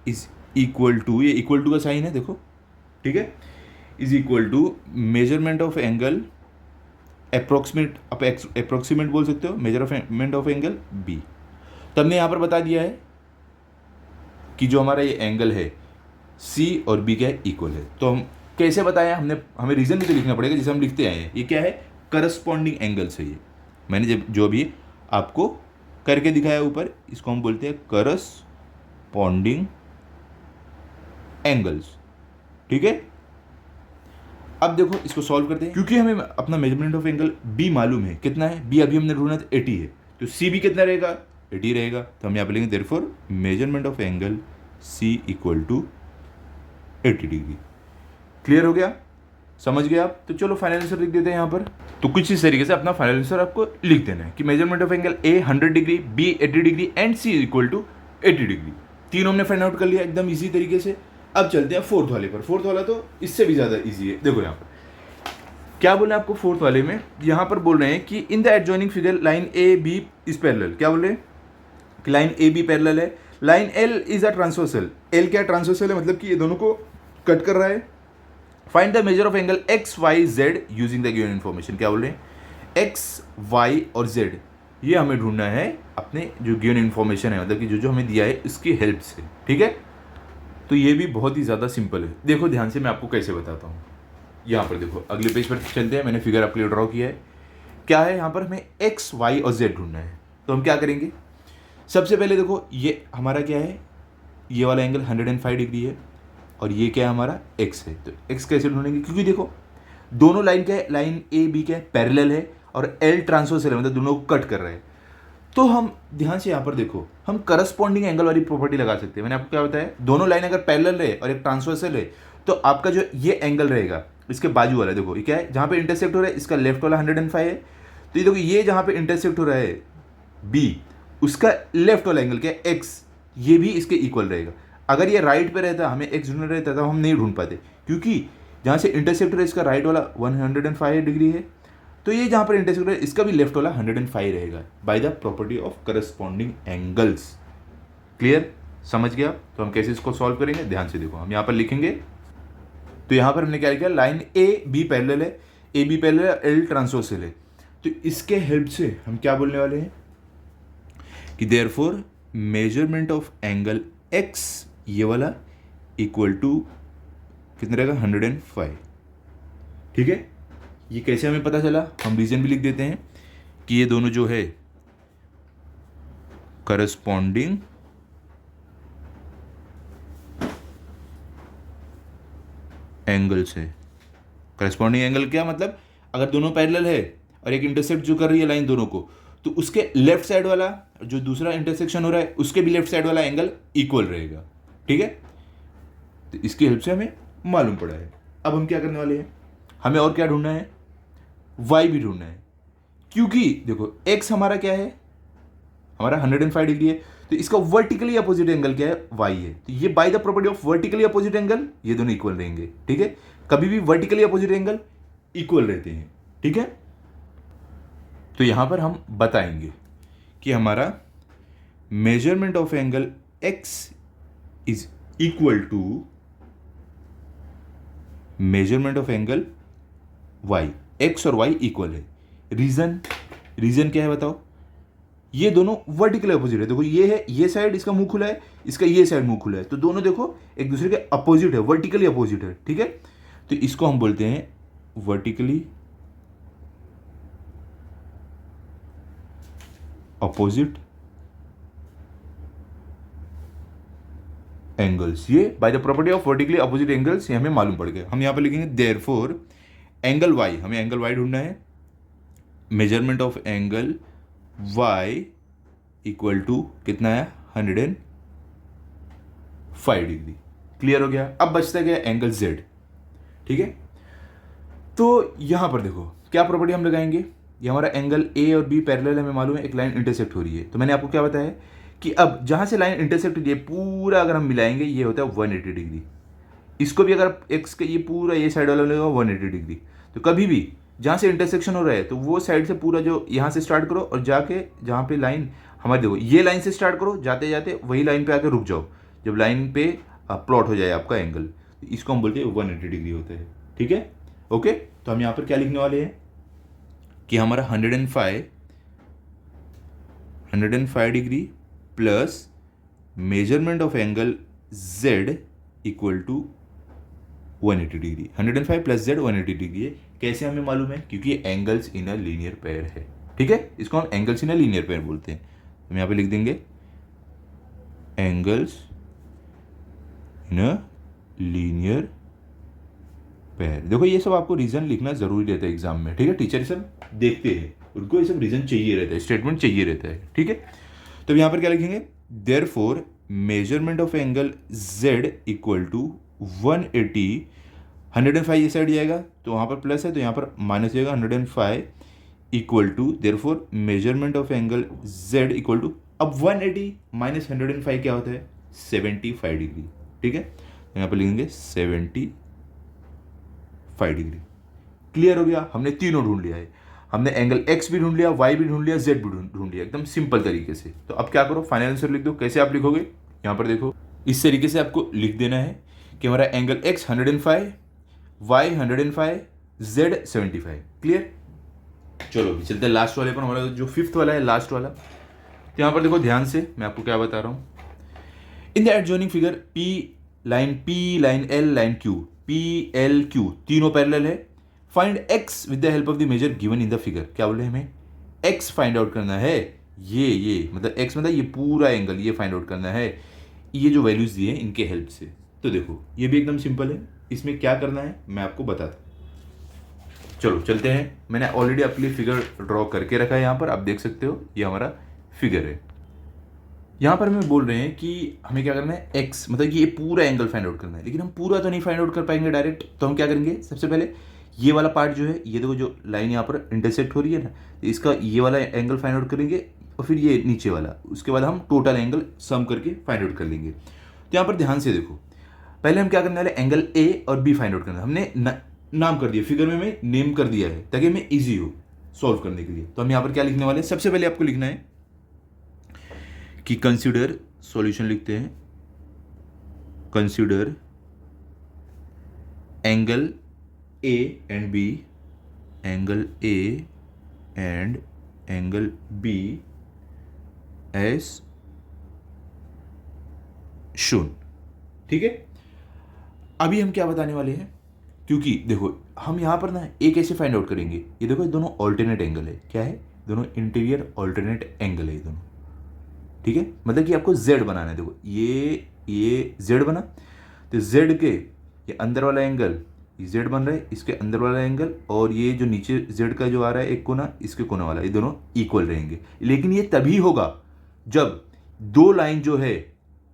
is equal to, ये इक्वल टू का साइन है देखो, ठीक है, is equal to measurement of angle approximate, आप अप्रोक्सीमेट बोल सकते हो, मेजरमेंट ऑफ एंगल बी। तो हमने यहाँ पर बता दिया है कि जो हमारा ये एंगल है सी और बी क्या है, इक्वल है। तो हम कैसे बताया, हमें रीजन भी तो लिखना पड़ेगा, जैसे हम लिखते आए हैं, ये क्या है, करस्पॉन्डिंग एंगल से। ये मैंने जब जो भी आपको करके दिखाया ऊपर, इसको हम बोलते हैं करस्पॉन्डिंग एंगल्स। ठीक है, अब देखो इसको सॉल्व करते हैं, क्योंकि हमें अपना मेजरमेंट ऑफ एंगल बी मालूम है, कितना है बी, अभी हमने ढूंढा था 80 है, तो सी भी कितना रहेगा, 80 रहेगा। तो हम यहाँ पे लेंगे therefore measurement of angle C equal to 80 degree. Clear हो गया, समझ गए आप? तो चलो फाइनल आंसर लिख देते हैं यहाँ पर। तो कुछ इस तरीके से अपना फाइनल आंसर आपको लिख देना है कि measurement of angle A 100 degree, B 80 degree and C equal to 80 degree. तीनों हमने फाइंड आउट कर लिया एकदम इजी तरीके से। अब चलते हैं फोर्थ वाले पर। फोर्थ वाला तो इससे भी ज़्यादा इजी है। देखो यहाँ पर क्या बोल रहे हैं आपको, फोर्थ वाले में यहाँ पर बोल रहे हैं कि in the adjoining figure line A B is parallel. क्या बोल रहे हैं कि लाइन ए बी पैरेलल है, line L is a transversal. L क्या ट्रांसवर्सल है, मतलब कि ये दोनों को कट कर रहा है। Find the measure of angle X Y Z using the given information. क्या बोल रहे हैं, एक्स वाई और जेड ये हमें ढूंढना है अपने जो गिवन इन्फॉर्मेशन है, मतलब कि जो जो हमें दिया है इसकी हेल्प से। ठीक है, तो ये भी बहुत ही ज़्यादा सिंपल है। देखो ध्यान से मैं आपको कैसे बताता हूँ। यहाँ पर देखो अगले पेज पर चलते हैं, मैंने फिगर आपके लिए ड्रॉ किया है। क्या है यहाँ पर, हमें एक्स वाई और जेड ढूंढना है। तो हम क्या करेंगे, सबसे पहले देखो ये हमारा क्या है, ये वाला एंगल 105 डिग्री है और ये क्या है हमारा एक्स है। तो एक्स कैसे ढूंढेंगे, क्योंकि देखो दोनों लाइन क्या है, लाइन ए बी क्या है, पैरेलल है और एल ट्रांसवर्सल है, मतलब दोनों को कट कर रहे हैं। तो हम ध्यान से यहाँ पर देखो, हम करस्पॉन्डिंग एंगल वाली प्रॉपर्टी लगा सकते हैं। मैंने आपको क्या बताया, दोनों लाइन अगर पैरेलल रहे और एक ट्रांसवर्सल है तो आपका जो ये एंगल रहेगा इसके बाजू वाला, देखो ये क्या है, जहाँ पे इंटरसेक्ट हो रहा है इसका लेफ्ट वाला 105 है। तो ये देखो ये जहाँ पे इंटरसेक्ट हो रहा है बी, उसका लेफ्ट वाला एंगल क्या है, एक्स, ये भी इसके इक्वल रहेगा। अगर ये राइट पे रहता, हमें एक्स ढूंढना रहता तो हम नहीं ढूंढ पाते, क्योंकि जहाँ से इंटरसेक्ट हो रहा है इसका राइट वाला 105 डिग्री है, तो ये जहाँ पर इंटरसेक्ट हो रहा है इसका भी लेफ्ट वाला 105 रहेगा, bye the property of corresponding angles. Clear, समझ गया? तो हम कैसे इसको सॉल्व करेंगे, ध्यान से देखो। हम यहाँ पर लिखेंगे, तो यहाँ पर हमने क्या लिखा, लाइन ए बी पैरेलल है, ए बी पैरेलल है, एल ट्रांसवर्सल है। तो इसके हेल्प से हम क्या बोलने वाले हैं कि therefore measurement of angle x, ये वाला, इक्वल टू कितना रहेगा, 105। ठीक है, ये कैसे हमें पता चला, हम रीजन भी लिख देते हैं कि ये दोनों जो है करस्पॉन्डिंग एंगल्स है। करस्पॉन्डिंग एंगल क्या मतलब, अगर दोनों पैरेलल है और एक इंटरसेक्ट जो कर रही है लाइन दोनों को, तो उसके लेफ्ट साइड वाला जो दूसरा इंटरसेक्शन हो रहा है उसके भी लेफ्ट साइड वाला एंगल इक्वल रहेगा। ठीक है, तो इसकी हेल्प से हमें मालूम पड़ा है। अब हम क्या करने वाले हैं, हमें और क्या ढूंढना है, y भी ढूंढना है, क्योंकि देखो x हमारा क्या है, हमारा 105 डिग्री है, तो इसका वर्टिकली अपोजिट एंगल क्या है, y है। तो ये by the property of vertically opposite angle ये दोनों इक्वल रहेंगे। ठीक है, कभी भी वर्टिकली अपोजिट एंगल इक्वल रहते हैं। ठीक है, तो यहां पर हम बताएंगे कि हमारा measurement of angle x is equal to measurement of angle y, x और y इक्वल है। रीजन क्या है बताओ, ये दोनों वर्टिकल अपोजिट है। देखो ये है, ये साइड इसका मुंह खुला है, इसका ये साइड मुंह खुला है, तो दोनों देखो एक दूसरे के अपोजिट है, वर्टिकली अपोजिट है। ठीक है, तो इसको हम बोलते हैं वर्टिकली अपोजिट एंगल्स। ये by the property of vertically opposite angles ये हमें मालूम पड़ गया। हम यहां पर लिखेंगे देयरफॉर एंगल y, हमें एंगल y ढूंढना है, measurement of angle y equal to कितना है, 105 डिग्री। क्लियर हो गया? अब बचता गया एंगल z। ठीक है, तो यहां पर देखो क्या प्रॉपर्टी हम लगाएंगे, ये हमारा एंगल a और b पैरेलल हमें मालूम है, एक लाइन इंटरसेक्ट हो रही है। तो मैंने आपको क्या बताया कि अब जहां से लाइन इंटरसेक्ट हो रही है पूरा अगर हम मिलाएंगे ये होता है 180 डिग्री। इसको भी अगर x के ये पूरा ये साइड वाला लगेगा 180 डिग्री। तो कभी भी जहाँ से इंटरसेक्शन हो रहा है तो वो साइड से पूरा जो यहाँ से स्टार्ट करो और जाके जहाँ पे लाइन हमारी, देखो ये लाइन से स्टार्ट करो, जाते जाते वही लाइन पे आके रुक जाओ जब लाइन पे प्लॉट हो जाए आपका एंगल। तो इसको हम बोलते हैं 180 डिग्री होता है। ठीक है, ओके। तो हम यहाँ पर क्या लिखने वाले हैं कि हमारा 105 degree plus measurement of angle z equal to 180 degree. 105 plus z 180 degree है। कैसे हमें मालूम है, क्योंकि angles in a linear pair है। ठीक है, इसको हम angles in a linear pair बोलते हैं। हम यहाँ पे लिख देंगे angles in a linear pair. देखो ये सब आपको रीजन लिखना जरूरी रहता है एग्जाम में। ठीक है, टीचर सब देखते हैं, उनको ये सब रीजन चाहिए रहता है, स्टेटमेंट चाहिए रहता है। ठीक है, तो यहाँ पर क्या लिखेंगे, therefore measurement of angle z equal to 180, 105 ये साइड जाएगा तो वहाँ पर प्लस है तो यहाँ पर माइनस जाएगा, 105 equal to therefore measurement of angle z equal to, अब 180 माइनस 105 क्या होता है, 75 डिग्री। ठीक है, तो यहाँ पर लिखेंगे 75 डिग्री। क्लियर हो गया? हमने तीनों ढूंढ लिया है, हमने एंगल x भी ढूंढ लिया, y भी ढूंढ लिया, z भी ढूंढ लिया, एकदम सिंपल तरीके से। तो अब क्या करो, फाइनल आंसर लिख दो। कैसे आप लिखोगे, यहाँ पर देखो इस तरीके से आपको लिख देना है कि हमारा angle x 105, y 105, z 75। Clear? चलो अभी चलते हैं लास्ट वाले पर, हमारा जो फिफ्थ वाला है, लास्ट वाला। तो यहाँ पर देखो ध्यान से, मैं आपको क्या बता रहा हूँ। In the adjoining figure P, line L, line Q, P, L, Q तीनों पैरेलल है। Find x with the help of the measure given in the figure. क्या बोले, हमें x फाइंड आउट करना है। ये मतलब x मतलब ये पूरा एंगल, ये फाइंड आउट करना है, ये जो वैल्यूज दिए हैं इनके हेल्प से। तो देखो ये भी एकदम सिंपल है, इसमें क्या करना है मैं आपको बताता हूँ। चलो चलते हैं, मैंने ऑलरेडी आपके लिए फिगर ड्रॉ करके रखा है यहाँ पर, आप देख सकते हो ये हमारा फिगर है। यहाँ पर हमें बोल रहे हैं कि हमें क्या करना है, x मतलब कि ये पूरा एंगल फाइंड आउट करना है, लेकिन हम पूरा तो नहीं फाइंड आउट कर पाएंगे डायरेक्ट। तो हम क्या करेंगे, सबसे पहले ये वाला पार्ट जो है, ये देखो जो लाइन यहाँ पर इंटरसेक्ट हो रही है ना, तो इसका ये वाला एंगल फाइंड आउट करेंगे और फिर ये नीचे वाला, उसके बाद हम टोटल एंगल सम करके फाइंड आउट कर लेंगे। तो यहाँ पर ध्यान से देखो, पहले हम क्या करने वाले, एंगल ए और बी फाइंड आउट करना है। हमने नाम कर दिया, फिगर में हमें नेम कर दिया है ताकि हमें ईजी हो सॉल्व करने के लिए। तो हम यहाँ पर क्या लिखने वाले हैं, सबसे पहले आपको लिखना है कि कंसिडर, सॉल्यूशन लिखते हैं, consider angle A and B, angle A and angle B as shown. ठीक है, अभी हम क्या बताने वाले हैं, क्योंकि देखो हम यहां पर ना एक कैसे फाइंड आउट करेंगे, ये देखो ये दोनों ऑल्टरनेट एंगल है, क्या है, दोनों इंटीरियर ऑल्टरनेट एंगल है ये दोनों। ठीक है, मतलब कि आपको जेड बनाना है। देखो ये जेड बना, तो जेड के ये अंदर वाला एंगल ये जेड बन रहा है, इसके अंदर वाला एंगल और ये जो नीचे जेड का जो आ रहा है एक कोना, इसके कोना वाला, ये दोनों इक्वल रहेंगे। लेकिन ये तभी होगा जब दो लाइन जो है,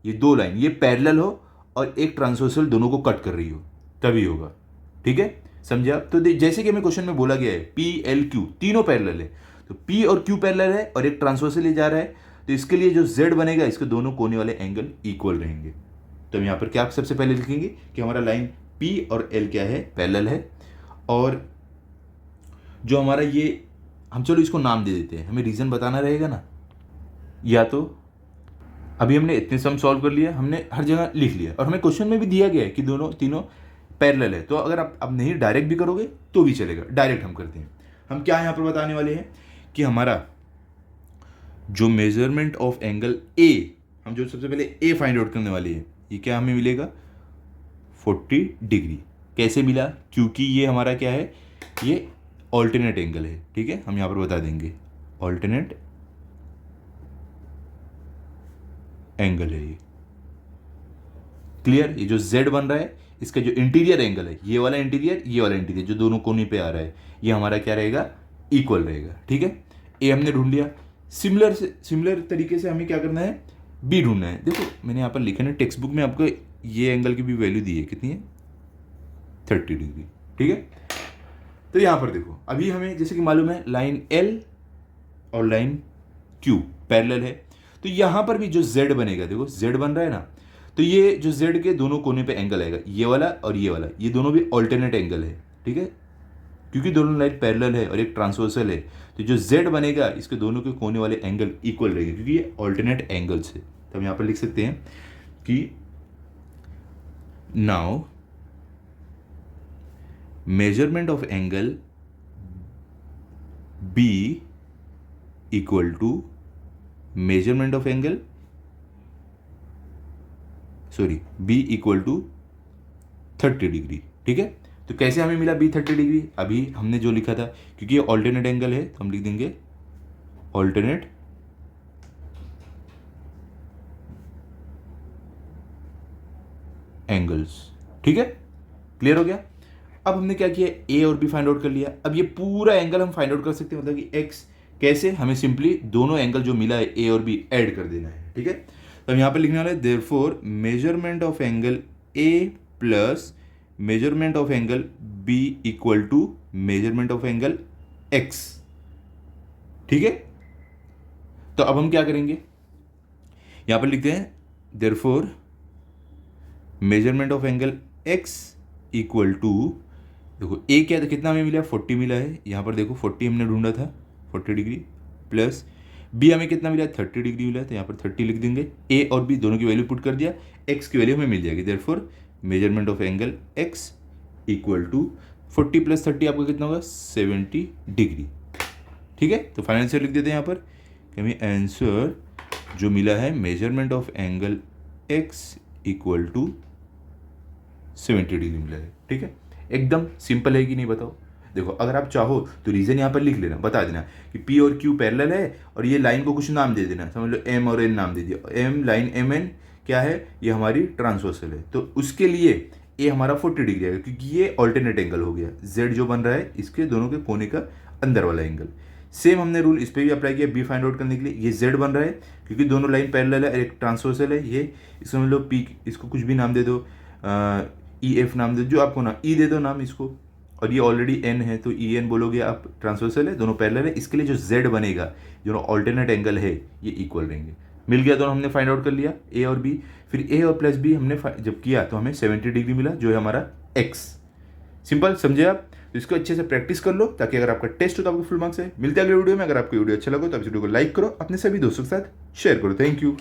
ये दो लाइन ये पैरेलल हो और एक ट्रांसवर्सल दोनों को कट कर रही हो, तभी होगा। ठीक है, समझे आप? तो जैसे कि हमें क्वेश्चन में बोला गया है पी एल क्यू तीनों पैरेलल है, तो पी और क्यू पैरेलल है और एक ट्रांसवर्सल जा रहा है, तो इसके लिए जो जेड बनेगा इसके दोनों कोने वाले एंगल इक्वल रहेंगे। तो हम यहां पर क्या सबसे पहले लिखेंगे कि हमारा लाइन पी और एल क्या है, पैरेलल है, और जो हमारा ये, हम चलो इसको नाम दे देते हैं, हमें रीजन बताना रहेगा ना, या तो अभी हमने इतने सम सॉल्व कर लिया, हमने हर जगह लिख लिया और हमें क्वेश्चन में भी दिया गया है कि दोनों तीनों पैरेलल है। तो अगर आप अब नहीं डायरेक्ट भी करोगे तो भी चलेगा, डायरेक्ट हम करते हैं। हम क्या यहां पर बताने वाले हैं कि हमारा जो मेजरमेंट ऑफ एंगल ए, हम जो सबसे पहले ए फाइंड आउट करने वाले हैं, ये क्या हमें मिलेगा 40 डिग्री। कैसे मिला? क्योंकि ये हमारा क्या है, ये ऑल्टरनेट एंगल है। ठीक है, हम यहां पर बता देंगे ऑल्टरनेट एंगल है ये। क्लियर? ये जो z बन रहा है इसका जो इंटीरियर एंगल है, ये वाला इंटीरियर जो दोनों कोने पे आ रहा है, ये हमारा क्या रहेगा, इक्वल रहेगा। ठीक है, ए हमने ढूंढ लिया। सिमिलर तरीके से हमें क्या करना है, बी ढूंढना है। देखो मैंने यहाँ पर लिखा है टेक्स्ट बुक में, आपको ये एंगल की भी वैल्यू दी है, कितनी है 30 डिग्री। ठीक है, तो यहाँ पर देखो अभी हमें जैसे कि मालूम है लाइन एल और लाइन क्यू पैरेलल है, तो यहाँ पर भी जो z बनेगा, देखो z बन रहा है ना, तो ये जो z के दोनों कोने पे एंगल आएगा, ये वाला और ये वाला, ये दोनों भी ऑल्टरनेट एंगल है। ठीक है, क्योंकि दोनों लाइन पैरेलल है और एक ट्रांसवर्सल है, तो जो z बनेगा इसके दोनों के कोने वाले एंगल इक्वल रहेंगे, क्योंकि ये ऑल्टरनेट एंगल्स है। तो हम यहाँ पर लिख सकते हैं कि now measurement of angle b equal to measurement of angle b equal to 30 degree. ठीक है, तो कैसे हमें मिला b 30 डिग्री? अभी हमने जो लिखा था, क्योंकि ये ऑल्टरनेट एंगल है तो हम लिख देंगे ऑल्टरनेट एंगल्स। ठीक है, क्लियर हो गया? अब हमने क्या किया, ए और बी फाइंड आउट कर लिया। अब ये पूरा एंगल हम फाइंड आउट कर सकते हैं, मतलब कि एक्स कैसे, हमें सिंपली दोनों एंगल जो मिला है ए और बी ऐड कर देना है। ठीक है, तो हम यहाँ पर लिखने वाले हैं therefore measurement of angle A plus measurement of angle B equal to measurement of angle X. ठीक है, तो अब हम क्या करेंगे, यहां पर लिखते हैं therefore measurement of angle X equal to, देखो ए क्या था, कितना हमें मिला, 40 मिला है। यहां पर देखो 40 हमने ढूंढा था, 40 डिग्री, प्लस बी हमें कितना मिला, 30 डिग्री मिला है, तो यहाँ पर 30 लिख देंगे। ए और बी दोनों की वैल्यू पुट कर दिया, एक्स की वैल्यू हमें मिल जाएगी। Therefore measurement of angle X equal to 40 plus 30 आपका कितना होगा, 70 डिग्री। ठीक है, तो फाइनल आंसर लिख देते हैं यहाँ पर कि हमें आंसर जो मिला है measurement of angle X equal to 70 degree मिला है। ठीक है, एकदम सिंपल है कि नहीं बताओ? देखो अगर आप चाहो तो रीजन यहाँ पर लिख लेना, बता देना कि पी और क्यू पैरेलल है और ये लाइन को कुछ नाम दे देना, समझ लो एम और एन नाम दे दिया। एम लाइन एम एन क्या है, ये हमारी ट्रांसवर्सल है, तो उसके लिए ए हमारा 40 डिग्री आएगा, क्योंकि ये ऑल्टरनेट एंगल हो गया। जेड जो बन रहा है इसके दोनों के कोने का अंदर वाला एंगल। सेम हमने रूल इस पर भी अप्लाई किया बी फाइंड आउट करने के लिए। ये जेड बन रहा है क्योंकि दोनों लाइन पैरेलल है, एक ट्रांसवर्सल है। ये इसको समझ लो पी, इसको कुछ भी नाम दे दो, ई एफ नाम दे दो, जो आपको ना ई दे दो नाम इसको, और ये ऑलरेडी एन है तो ई एन बोलोगे आप, ट्रांसवर्सल है, दोनों पैरेलल है। इसके लिए जो जेड बनेगा, जो ऑल्टरनेट एंगल है, ये इक्वल रहेंगे। मिल गया, दोनों हमने फाइंड आउट कर लिया ए और बी। फिर ए और प्लस बी हमने जब किया तो हमें 70 डिग्री मिला, जो है हमारा एक्स। सिंपल, समझे आप? तो इसको अच्छे से प्रैक्टिस कर लो, ताकि अगर आपका टेस्ट हो तो आपको फुल मार्क्स है। मिलते हैं अगले वीडियो में। अगर आपको वीडियो अच्छा लगा तो आप इस वीडियो को लाइक करो, अपने सभी दोस्तों के साथ शेयर करो। Thank you.